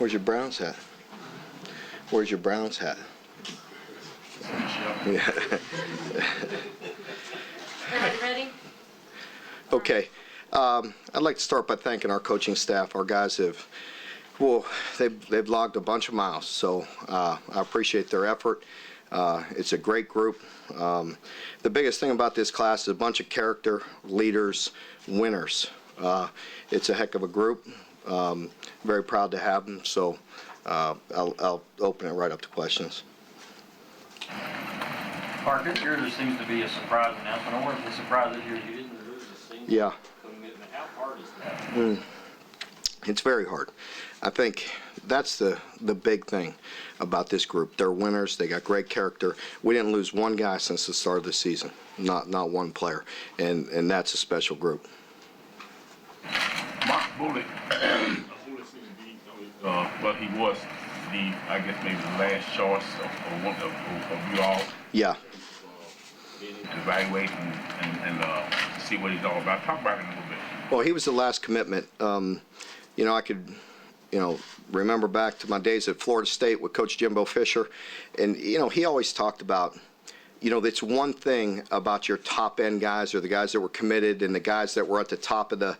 Where's your Browns hat? Where's your Browns hat? Yeah. Ready? Okay. I'd like to start by thanking our coaching staff. Our guys have, well, they've logged a bunch of miles, so I appreciate their effort. It's a great group. The biggest thing about this class is a bunch of character, leaders, winners. It's a heck of a group. Very proud to have them, so I'll open it right up to questions. Mark, this year there seems to be a surprise announcement. I wasn't surprised this year you didn't lose a single commitment. How hard is that? It's very hard. I think that's the big thing about this group. They're winners. They got great character. We didn't lose one guy since the start of the season, not one player, and that's a special group. Mark Bullock, well, he was I guess maybe the last choice of you all. Yeah. Evaluate and see what he's all about. Talk about him a little bit. Well, he was the last commitment. I could, remember back to my days at Florida State with Coach Jimbo Fisher, and he always talked about, it's one thing about your top end guys or the guys that were committed and the guys that were at the top of the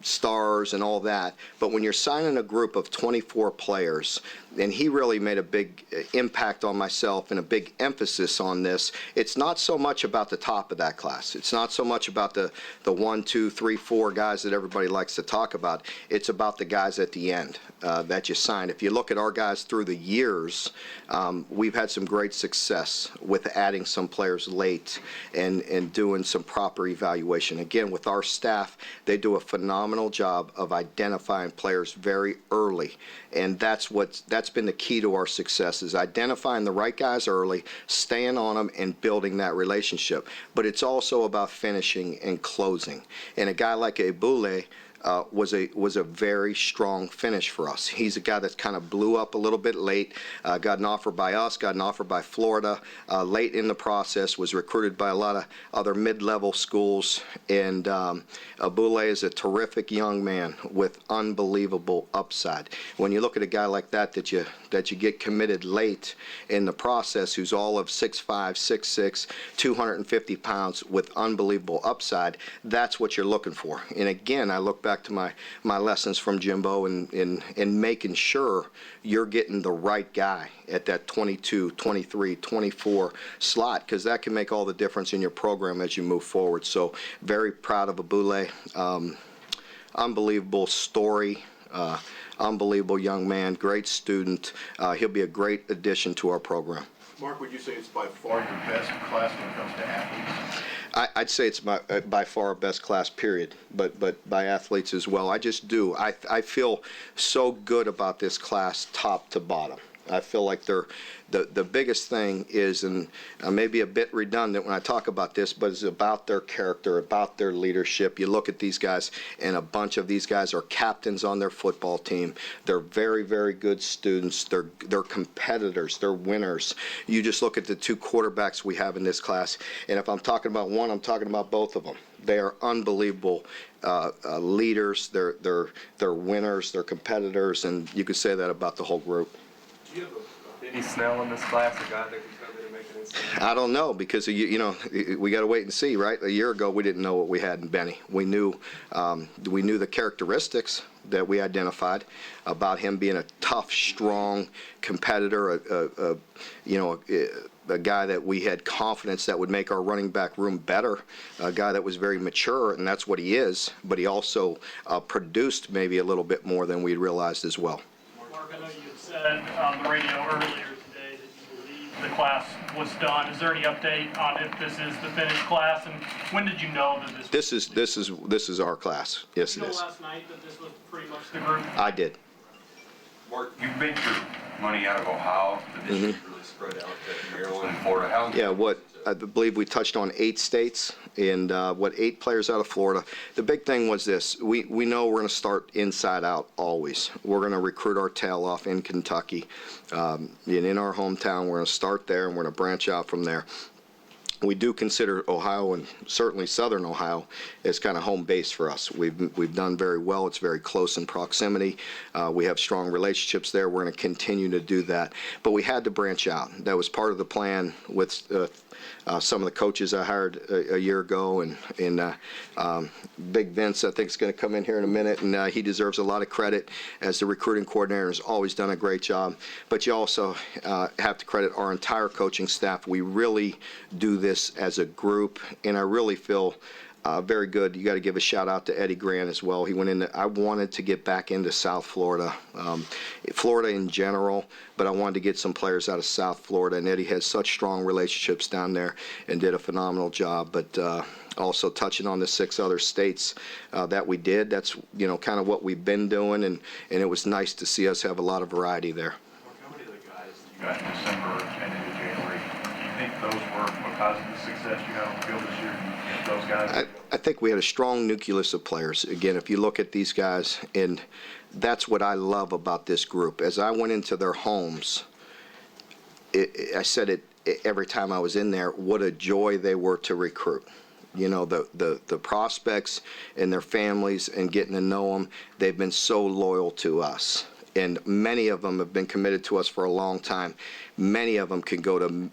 stars and all that. But when you're signing a group of 24 players, and he really made a big impact on myself and a big emphasis on this, it's not so much about the top of that class. It's not so much about the 1, 2, 3, 4 guys that everybody likes to talk about. It's about the guys at the end that you sign. If you look at our guys through the years, we've had some great success with adding some players late and doing some proper evaluation. Again, with our staff, they do a phenomenal job of identifying players very early, and that's been the key to our success, is identifying the right guys early, staying on them, and building that relationship. But it's also about finishing and closing. And a guy like Ebule was a very strong finish for us. He's a guy that kind of blew up a little bit late, got an offer by us, got an offer by Florida late in the process, was recruited by a lot of other mid-level schools, and Ebule is a terrific young man with unbelievable upside. When you look at a guy like that you get committed late in the process, who's all of 6'5", 6'6", 250 pounds with unbelievable upside, that's what you're looking for. And again, I look back to my lessons from Jimbo in making sure you're getting the right guy at that 22, 23, 24 slot, because that can make all the difference in your program as you move forward. So very proud of Ebule. Unbelievable story. Unbelievable young man, great student. He'll be a great addition to our program. Mark, would you say it's by far your best class when it comes to athletes? I'd say it's by far our best class, period, but by athletes as well. I just do. I feel so good about this class top to bottom. I feel like the biggest thing is, and I may be a bit redundant when I talk about this, but it's about their character, about their leadership. You look at these guys, and a bunch of these guys are captains on their football team. They're very, very good students. They're competitors. They're winners. You just look at the 2 quarterbacks we have in this class, and if I'm talking about one, I'm talking about both of them. They are unbelievable leaders. They're winners. They're competitors, and you could say that about the whole group. Do you have a Benny Snell in this class, a guy that can come in and make an impact? I don't know, because we got to wait and see, right? A year ago, we didn't know what we had in Benny. We knew the characteristics that we identified about him being a tough, strong competitor, a guy that we had confidence that would make our running back room better, a guy that was very mature, and that's what he is. But he also produced maybe a little bit more than we realized as well. Mark, I know you said on the radio earlier today that you believe the class was done. Is there any update on if this is the finished class, and when did you know that this is our class? Yes, it is. Did you know last night that this was pretty much the group? I did. Mark, you've made your money out of Ohio. The district really spread out to Maryland and Florida. How I believe we touched on 8 states and 8 players out of Florida. The big thing was this. We know we're going to start inside out always. We're going to recruit our tail off in Kentucky. And in our hometown, we're going to start there, and we're going to branch out from there. we do consider Ohio and certainly Southern Ohio as kind of home base for us. We've done very well. It's very close in proximity. We have strong relationships there. We're going to continue to do that. But we had to branch out. That was part of the plan with some of the coaches I hired a year ago, and Big Vince, I think, is going to come in here in a minute, and he deserves a lot of credit as the recruiting coordinator. Has always done a great job. But you also have to credit our entire coaching staff. We really do this as a group, and I really feel very good. You got to give a shout out to Eddie Grant as well. He went in. I wanted to get back into South Florida, Florida in general, but I wanted to get some players out of South Florida. And Eddie has such strong relationships down there and did a phenomenal job. But also touching on the 6 other states that we did. That's kind of what we've been doing, and it was nice to see us have a lot of variety there. How many of the guys you got in December and into January, do you think those were because of the success you had on the field this year? Those guys? I think we had a strong nucleus of players. Again, if you look at these guys, and that's what I love about this group. As I went into their homes, I said it every time I was in there, what a joy they were to recruit. The prospects and their families and getting to know them, they've been so loyal to us. And many of them have been committed to us for a long time. Many of them can go to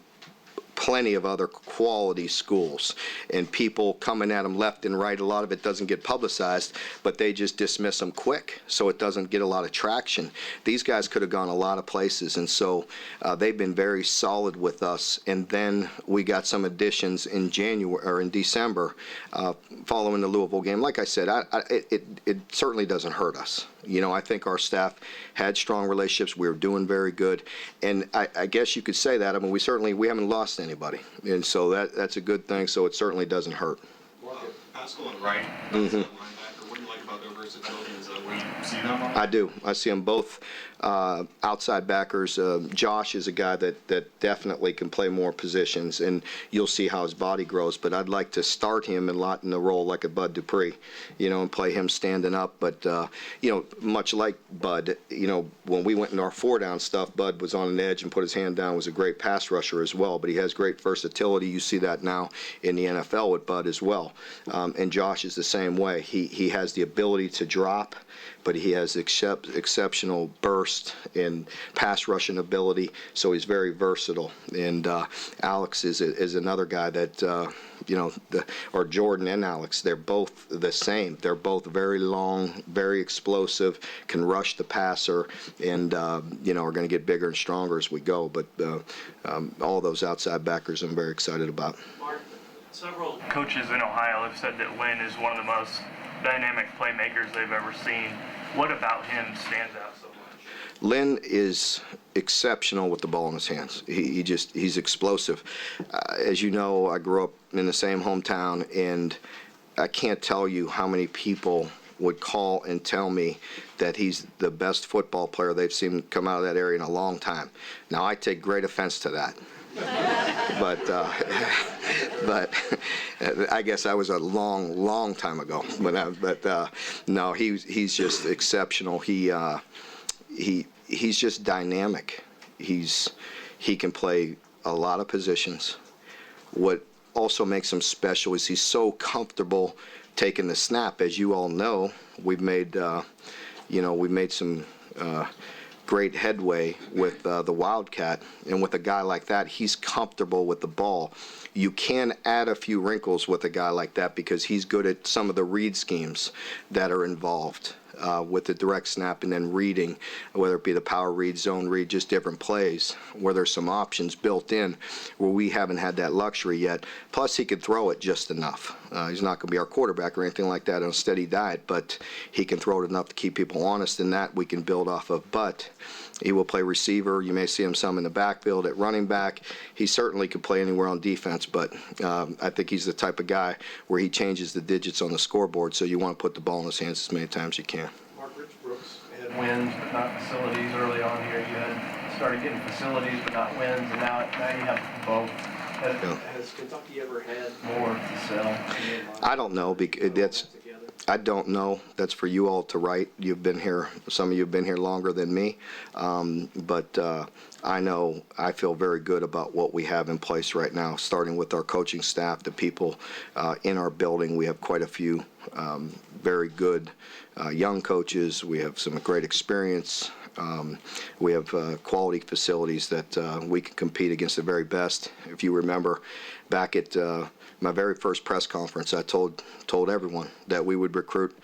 plenty of other quality schools, and people coming at them left and right. A lot of it doesn't get publicized, but they just dismiss them quick, so it doesn't get a lot of traction. These guys could have gone a lot of places, and so they've been very solid with us. And then we got some additions in January or in December following the Louisville game. Like I said, it certainly doesn't hurt us. I think our staff had strong relationships. We were doing very good, and I guess you could say that. I mean, we haven't lost anybody, and so that's a good thing. So it certainly doesn't hurt. Pascal and Wright, linebacker. What do you like about their versatility? Is that where you see them on? I do. I see them both outside backers. Josh is a guy that definitely can play more positions, and you'll see how his body grows. But I'd like to start him a lot in the role like a Bud Dupree, and play him standing up. But much like Bud, when we went into our 4-down stuff, Bud was on an edge and put his hand down. Was a great pass rusher as well. But he has great versatility. You see that now in the NFL with Bud as well. And Josh is the same way. He has the ability to drop, but he has exceptional burst and pass rushing ability, so he's very versatile. And Alex is another guy that, or Jordan and Alex, they're both the same. They're both very long, very explosive, can rush the passer, and, are going to get bigger and stronger as we go. But all those outside backers I'm very excited about. Mark, several coaches in Ohio have said that Lynn is one of the most dynamic playmakers they've ever seen. What about him stands out so much? Lynn is exceptional with the ball in his hands. He's explosive. As you know, I grew up in the same hometown, and I can't tell you how many people would call and tell me that he's the best football player they've seen come out of that area in a long time. Now, I take great offense to that. But I guess I was a long time ago. But no, he's just exceptional. He's just dynamic. He can play a lot of positions. What also makes him special is he's so comfortable taking the snap. As you all know, we've made some great headway with the Wildcat, and with a guy like that, he's comfortable with the ball. You can add a few wrinkles with a guy like that because he's good at some of the read schemes that are involved with the direct snap and then reading, whether it be the power read, zone read, just different plays where there's some options built in where we haven't had that luxury yet. Plus, he can throw it just enough. He's not going to be our quarterback or anything like that on a steady diet, but he can throw it enough to keep people honest, and that we can build off of. But he will play receiver. You may see him some in the backfield at running back. He certainly could play anywhere on defense, but I think he's the type of guy where he changes the digits on the scoreboard, so you want to put the ball in his hands as many times as you can. Mark, Rich Brooks had wins but not facilities early on here. You had started getting facilities but not wins, and now you have both. Has Kentucky ever had more to sell? I don't know. I don't know. That's for you all to write. You've been here. Some of you have been here longer than me. But I feel very good about what we have in place right now, starting with our coaching staff, the people in our building. We have quite a few very good young coaches. We have some great experience. We have quality facilities that we can compete against the very best. If you remember, back at my very first press conference, I told everyone that we would recruit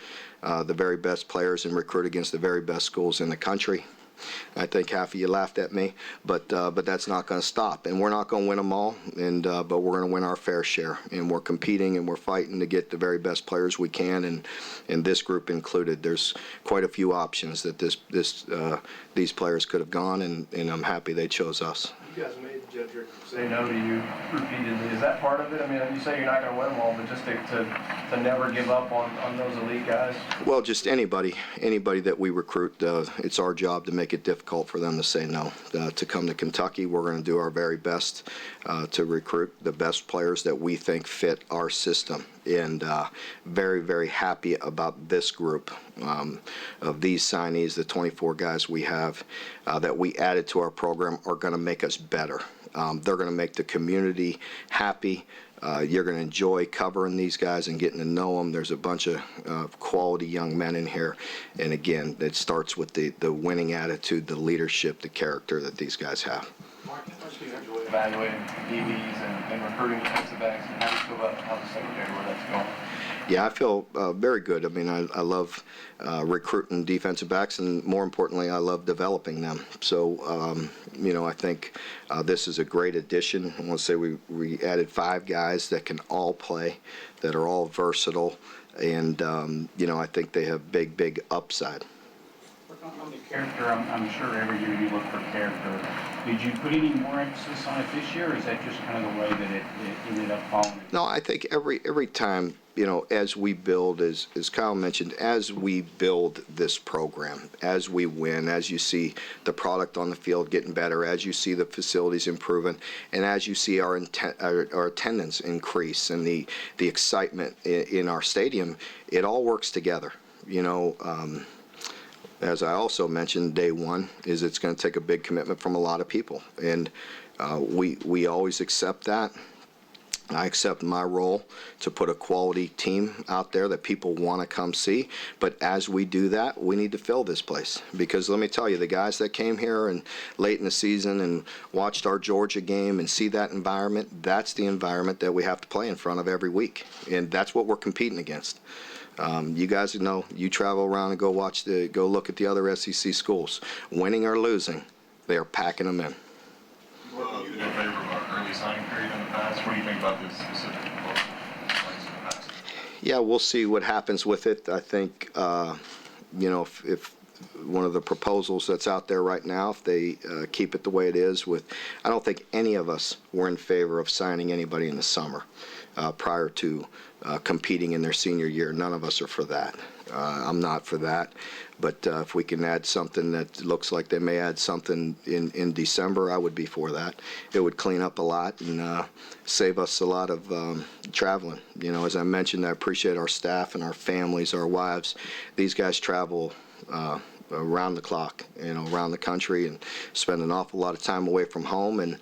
the very best players and recruit against the very best schools in the country. I think half of you laughed at me, but that's not going to stop, and we're not going to win them all, but we're going to win our fair share, and we're competing and we're fighting to get the very best players we can, and this group included. There's quite a few options that these players could have gone, and I'm happy they chose us. You guys made Jedrick say no to you repeatedly. Is that part of it? I mean, you say you're not going to win them all, but just to never give up on those elite guys? Well, just anybody that we recruit, it's our job to make it difficult for them to say no. To come to Kentucky, we're going to do our very best to recruit the best players that we think fit our system. And very, very happy about this group of these signees. The 24 guys we have that we added to our program are going to make us better. They're going to make the community happy. You're going to enjoy covering these guys and getting to know them. There's a bunch of quality young men in here. And again, it starts with the winning attitude, the leadership, the character that these guys have. Mark, how much do you enjoy evaluating DBs and recruiting defensive backs, and how do you feel about how the secondary, where that's going? Yeah, I feel very good. I mean, I love recruiting defensive backs, and more importantly, I love developing them. So, I think this is a great addition. I want to say we added 5 guys that can all play, that are all versatile, and, I think they have big upside. On the character, I'm sure every year you look for character. Did you put any more emphasis on it this year, or is that just kind of the way that it ended up falling? No, I think every time, as we build, as Kyle mentioned, as we build this program, as we win, as you see the product on the field getting better, as you see the facilities improving, and as you see our attendance increase and the excitement in our stadium, it all works together. As I also mentioned, day one is it's going to take a big commitment from a lot of people, and we always accept that. I accept my role to put a quality team out there that people want to come see. But as we do that, we need to fill this place. Because let me tell you, the guys that came here and late in the season and watched our Georgia game and see that environment, that's the environment that we have to play in front of every week. And that's what we're competing against. You guys know, you travel around and go look at the other SEC schools. Winning or losing, they are packing them in. Well, you in favor of our early signing period in the past? What do you think about this specific proposal? In the past? Yeah, we'll see what happens with it. I think, if one of the proposals that's out there right now, if they keep it the way it is I don't think any of us were in favor of signing anybody in the summer prior to competing in their senior year. None of us are for that. I'm not for that. But if we can add something that looks like they may add something in December, I would be for that. It would clean up a lot and save us a lot of traveling. As I mentioned, I appreciate our staff and our families, our wives. These guys travel around the clock, around the country, and spend an awful lot of time away from home, and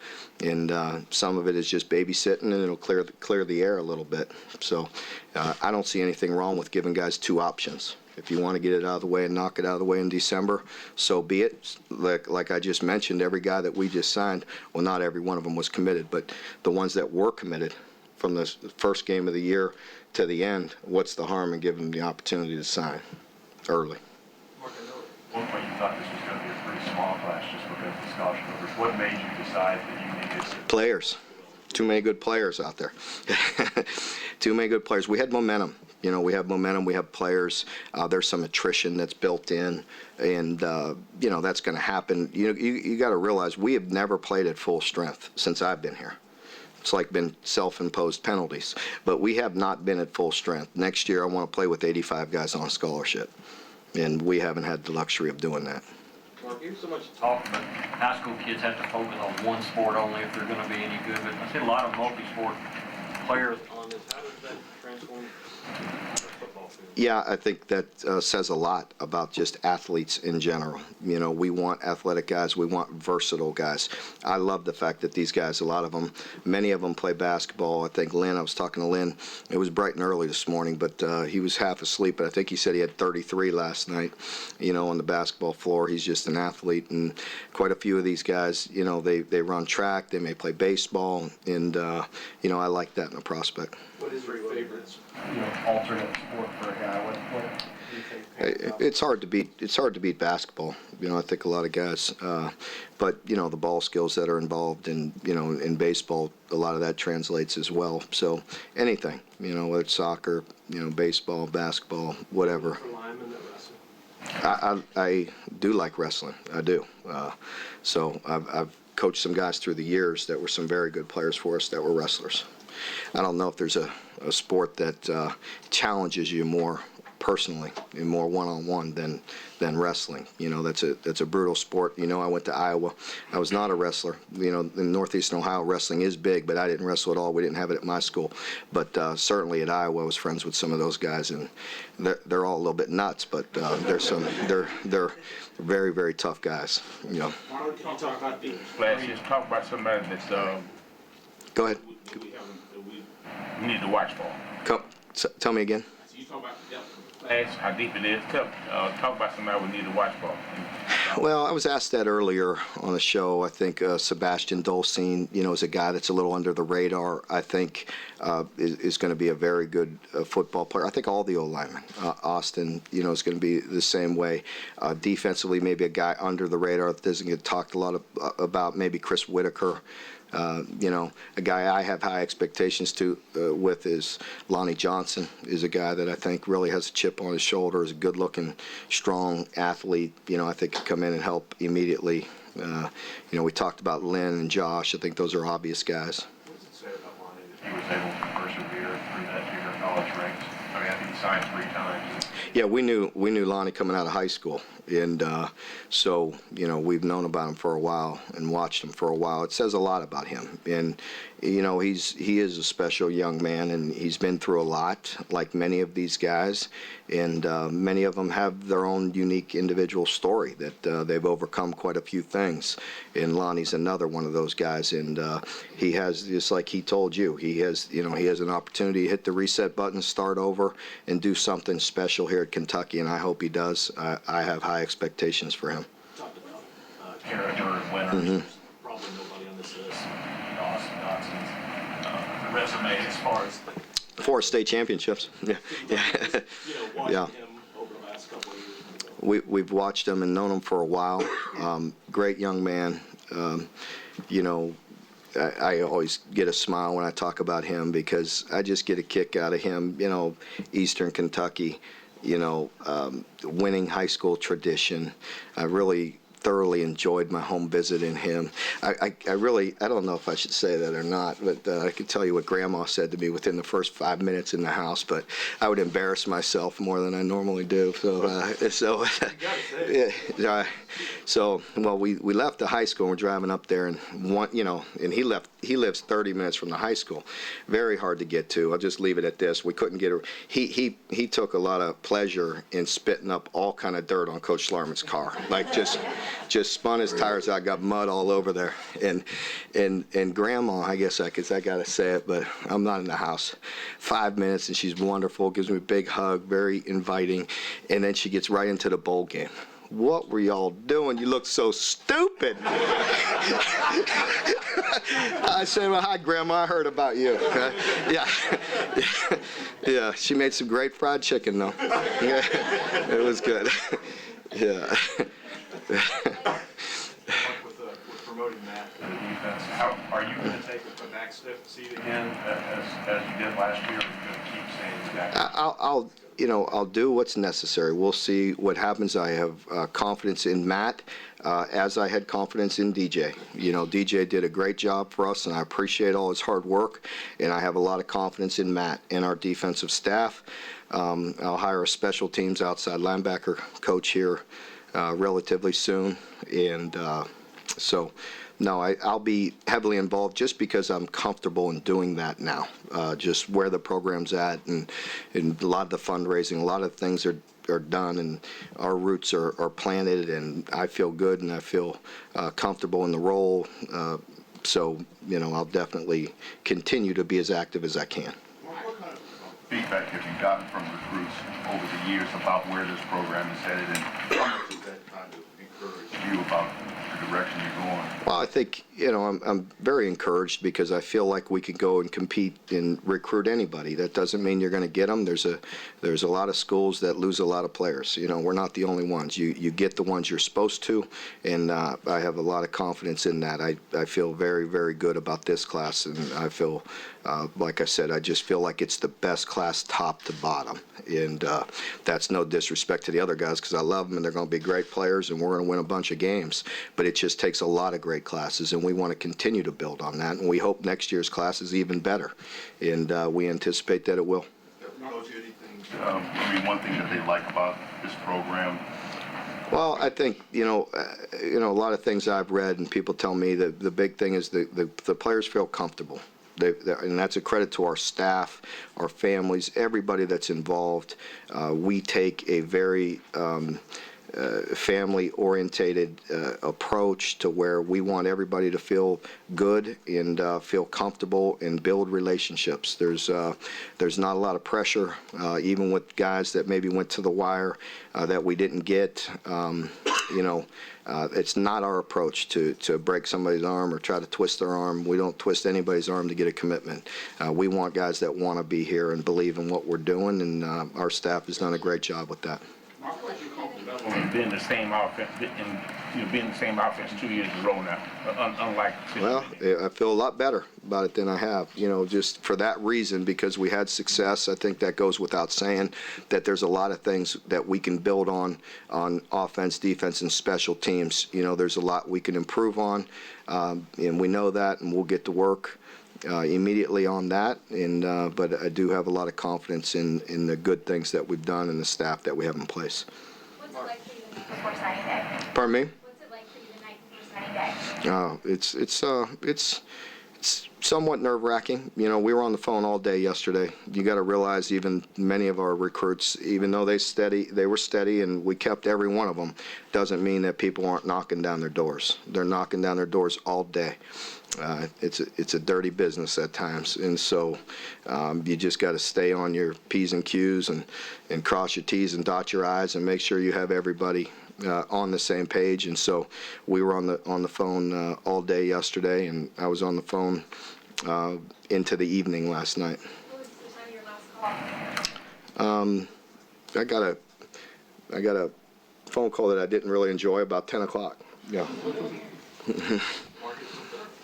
some of it is just babysitting, and it'll clear the air a little bit. So I don't see anything wrong with giving guys 2 options. If you want to get it out of the way and knock it out of the way in December, so be it. Like I just mentioned, every guy that we just signed, well, not every one of them was committed, but the ones that were committed from the first game of the year to the end, what's the harm in giving them the opportunity to sign early? Mark, I know at one point you thought this was going to be a pretty small class just because of the scholarship numbers. What made you decide that you needed Players. Too many good players out there. Too many good players. We had momentum. We have momentum. We have players. There's some attrition that's built in, and that's going to happen. You got to realize we have never played at full strength since I've been here. It's like been self-imposed penalties, but we have not been at full strength. Next year, I want to play with 85 guys on scholarship, and we haven't had the luxury of doing that. Mark, here's so much talk about high school kids have to focus on one sport only if they're going to be any good, but I see a lot of multi-sport players on this. How does that transform football? football field. Yeah, I think that says a lot about just athletes in general. You know, we want athletic guys. We want versatile guys. I love the fact that these guys, a lot of them, many of them play basketball. I think Lynn, I was talking to Lynn, it was bright and early this morning, but he was half asleep, but I think he said he had 33 last night, you know, on the basketball floor. He's just an athlete, and quite a few of these guys, you know, they run track, they may play baseball, and, you know, I like that in a prospect. What is your favorite, alternate sport for a guy? What do you think? It's hard to beat. It's hard to beat basketball. You know, I think a lot of guys, but you know, the ball skills that are involved in, you know, in baseball, a lot of that translates as well. So anything, you know, whether it's soccer, you know, baseball, basketball, whatever. For linemen that wrestle? I do like wrestling. I do. So I've coached some guys through the years that were some very good players for us that were wrestlers. I don't know if there's a sport that challenges you more personally and more one-on-one than wrestling. You know, that's a brutal sport. You know, I went to Iowa. I was not a wrestler. You know, in Northeastern Ohio, wrestling is big, but I didn't wrestle at all. We didn't have it at my school. But certainly at Iowa, I was friends with some of those guys, and they're all a little bit nuts, but they're very, very tough guys. You know. Can you talk about the Let's just talk about somebody that's Go ahead. we need to watch for. Tell me again. So you talk about the depth of the Class, how deep it is. Talk about somebody we need to watch for. Well, I was asked that earlier on the show. I think Sebastian Dolcine, you know, is a guy that's a little under the radar. I think is going to be a very good football player. I think all the O-linemen. Austin, you know, is going to be the same way. Defensively, maybe a guy under the radar that doesn't get talked a lot about. Maybe Chris Whitaker. You know, a guy I have high expectations with is Lonnie Johnson. Is a guy that I think really has a chip on his shoulder, is a good-looking, strong athlete. You know, I think could come in and help immediately. You know, we talked about Lynn and Josh. I think those are obvious guys. What does it say about Lonnie that he was able to persevere through that junior college ranks? I mean, I think he signed 3 times. Yeah, we knew Lonnie coming out of high school, and so you know we've known about him for a while and watched him for a while. It says a lot about him, and you know he is a special young man, and he's been through a lot, like many of these guys, and many of them have their own unique individual story that they've overcome quite a few things. And Lonnie's another one of those guys, and he has, just like he told you, he has an opportunity to hit the reset button, start over, and do something special here at Kentucky, and I hope he does. I have high expectations for him. Talked about character and winners. Probably nobody on this list. Austin Dotson's resume as far as 4 state championships. Yeah. watching Yeah. him over the last couple of years. We've watched him and known him for a while. Great young man. You know, I always get a smile when I talk about him because I just get a kick out of him. You know, Eastern Kentucky, you know, winning high school tradition. I really thoroughly enjoyed my home visit in him. I don't know if I should say that or not, but I can tell you what Grandma said to me within the first 5 minutes in the house, but I would embarrass myself more than I normally do. So well, we left the high school and we're driving up there, and and he lives 30 minutes from the high school. Very hard to get to. I'll just leave it at this. We couldn't get he took a lot of pleasure in spitting up all kind of dirt on Coach Schlarman's car. Like just spun his tires out, got mud all over there. And Grandma, I guess I gotta say it, but I'm not in the house. 5 minutes and she's wonderful, gives me a big hug, very inviting, and then she gets right into the bowl game. What were y'all doing? You look so stupid. I said, well, hi, Grandma, I heard about you. Yeah, she made some great fried chicken, though. Yeah, it was good. Yeah. With promoting Matt to the defense, how are you going to take a back step seat again as you did last year? Or are you going to keep staying back? I'll do what's necessary. We'll see what happens. I have confidence in Matt, as I had confidence in DJ. You know, DJ did a great job for us, and I appreciate all his hard work. And I have a lot of confidence in Matt and our defensive staff. I'll hire a special teams outside linebacker coach here relatively soon, and so No, I'll be heavily involved just because I'm comfortable in doing that now. Just where the program's at, and a lot of the fundraising, a lot of things are done, and our roots are planted, and I feel good and I feel comfortable in the role. So, I'll definitely continue to be as active as I can. What kind of feedback have you gotten from recruits over the years about where this program is headed, and how much has that kind of encouraged you about the direction you're going? Well, I think, I'm very encouraged because I feel like we could go and compete and recruit anybody. That doesn't mean you're going to get them. There's a lot of schools that lose a lot of players. We're not the only ones. You get the ones you're supposed to, and I have a lot of confidence in that. I feel very, very good about this class, and I feel, like I said, I just feel like it's the best class top to bottom. And that's no disrespect to the other guys, because I love them and they're going to be great players and we're going to win a bunch of games. But it just takes a lot of great classes, and we want to continue to build on that. And we hope next year's class is even better. And we anticipate that it will. Coach, anything, one thing that they like about this program? Well, I think, a lot of things I've read and people tell me that the big thing is the players feel comfortable. And that's a credit to our staff, our families, everybody that's involved. We take a very family-orientated approach to where we want everybody to feel good and feel comfortable and build relationships. There's not a lot of pressure, even with guys that maybe went to the wire that we didn't get. It's not our approach to break somebody's arm or try to twist their arm. We don't twist anybody's arm to get a commitment. We want guys that want to be here and believe in what we're doing, and our staff has done a great job with that. Being the same offense, being the same offense 2 years in a row now, unlike. Well, I feel a lot better about it than I have, just for that reason, because we had success. I think that goes without saying, that there's a lot of things that we can build on offense, defense, and special teams. There's a lot we can improve on, and we know that, and we'll get to work immediately on that. And but I do have a lot of confidence in the good things that we've done and the staff that we have in place. What's it like for you the night before signing day? Pardon me? What's it like for you the night before signing day? It's somewhat nerve-wracking. We were on the phone all day yesterday. You got to realize, even many of our recruits, even though they were steady and we kept every one of them, doesn't mean that people aren't knocking down their doors. They're knocking down their doors all day. It's a dirty business at times, and so you just got to stay on your P's and Q's and cross your T's and dot your I's and make sure you have everybody on the same page. And so we were on the phone all day yesterday, and I was on the phone into the evening last night. What was the time of your last call? I got a phone call that I didn't really enjoy about 10 o'clock. Yeah.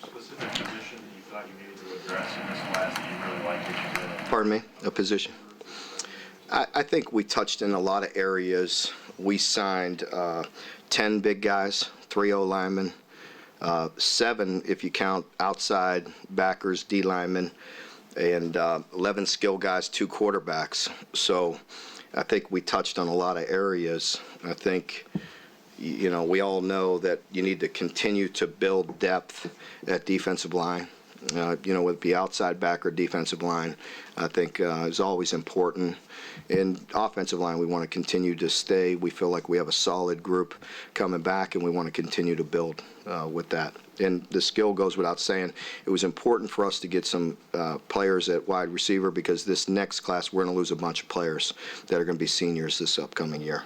Specific position that you thought you needed to address in this class that you really liked what you did? Pardon me? A position? I think we touched in a lot of areas. We signed 10 big guys, 3 O-linemen, 7 if you count outside backers, D linemen, and 11 skill guys, 2 quarterbacks. So I think we touched on a lot of areas. I think, we all know that you need to continue to build depth at defensive line. With the outside backer, defensive line, I think is always important. In offensive line, we want to continue to stay. We feel like we have a solid group coming back, and we want to continue to build with that. And the skill goes without saying. It was important for us to get some players at wide receiver, because this next class, we're going to lose a bunch of players that are going to be seniors this upcoming year.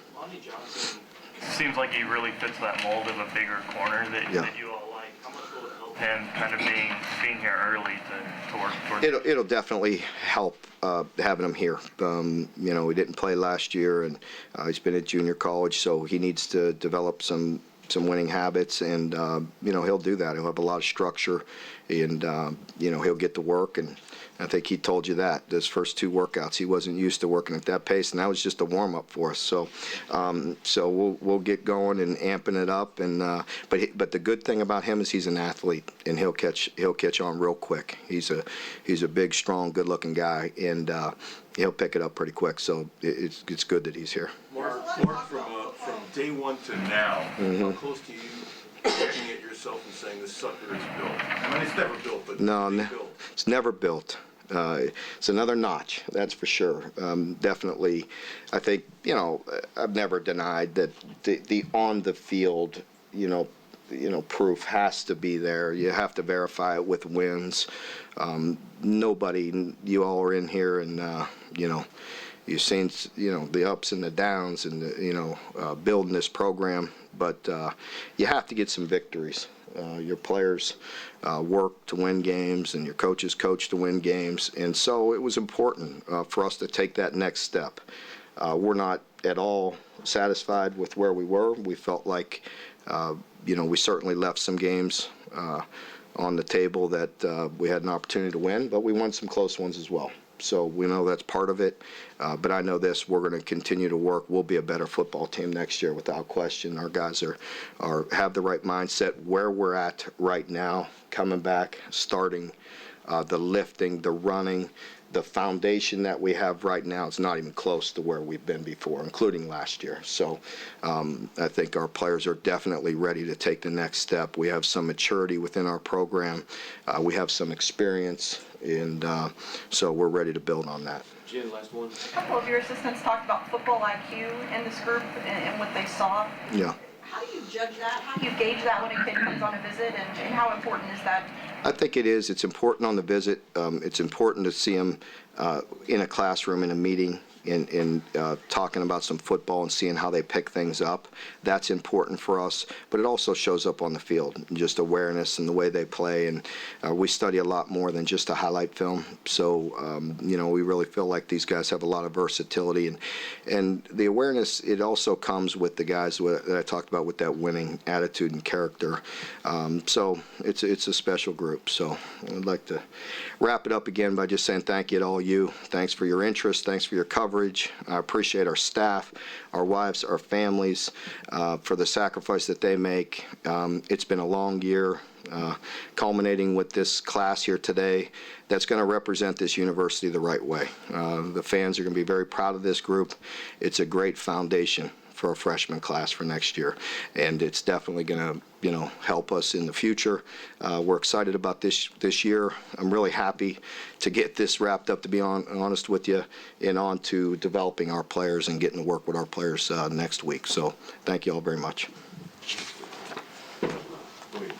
Seems like he really fits that mold of a bigger corner that you all like. How much will it help him kind of being here early to work towards? It'll definitely help having him here. He didn't play last year, and he's been at junior college, so he needs to develop some winning habits, and he'll do that. He'll have a lot of structure, and he'll get to work. And I think he told you that those first 2 workouts, he wasn't used to working at that pace, and that was just a warm-up for us. So we'll get going and amping it up. And but the good thing about him is he's an athlete, and he'll catch on real quick. He's a big, strong, good-looking guy, and he'll pick it up pretty quick. So it's good that he's here. Mark, from day one to now, how close to you looking at your yourself in saying this sucker is built? I mean, it's never built, but No, it's built. it's never built. It's another notch, that's for sure. Definitely, I think, I've never denied that the on the field, proof has to be there. You have to verify it with wins. Nobody, you all are in here and, you've seen, the ups and the downs and, building this program, but you have to get some victories. Your players work to win games, and your coaches coach to win games, and so it was important for us to take that next step. We're not at all satisfied with where we were. We felt like, we certainly left some games on the table that we had an opportunity to win, but we won some close ones as well. So we know that's part of it, but I know this, we're going to continue to work. We'll be a better football team next year without question. Our guys have the right mindset where we're at right now, coming back, starting the lifting, the running. The foundation that we have right now is not even close to where we've been before, including last year. So I think our players are definitely ready to take the next step. We have some maturity within our program. We have some experience, and so we're ready to build on that. Jen, last one. A couple of your assistants talked about football IQ in this group and what they saw. Yeah. How do you judge that? How do you gauge that when a kid comes on a visit, and how important is that? I think it is. It's important on the visit. It's important to see them in a classroom, in a meeting, in talking about some football and seeing how they pick things up. That's important for us, but it also shows up on the field, just awareness and the way they play. And we study a lot more than just a highlight film. So, we really feel like these guys have a lot of versatility. And the awareness, it also comes with the guys that I talked about with that winning attitude and character. So it's a special group. So I'd like to wrap it up again by just saying thank you to all you. Thanks for your interest. Thanks for your coverage. I appreciate our staff, our wives, our families, for the sacrifice that they make. It's been a long year, culminating with this class here today that's going to represent this university the right way. The fans are going to be very proud of this group. It's a great foundation for a freshman class for next year, and it's definitely going to help us in the future. We're excited about this year. I'm really happy to get this wrapped up, to be honest with you, and on to developing our players and getting to work with our players next week. So thank you all very much.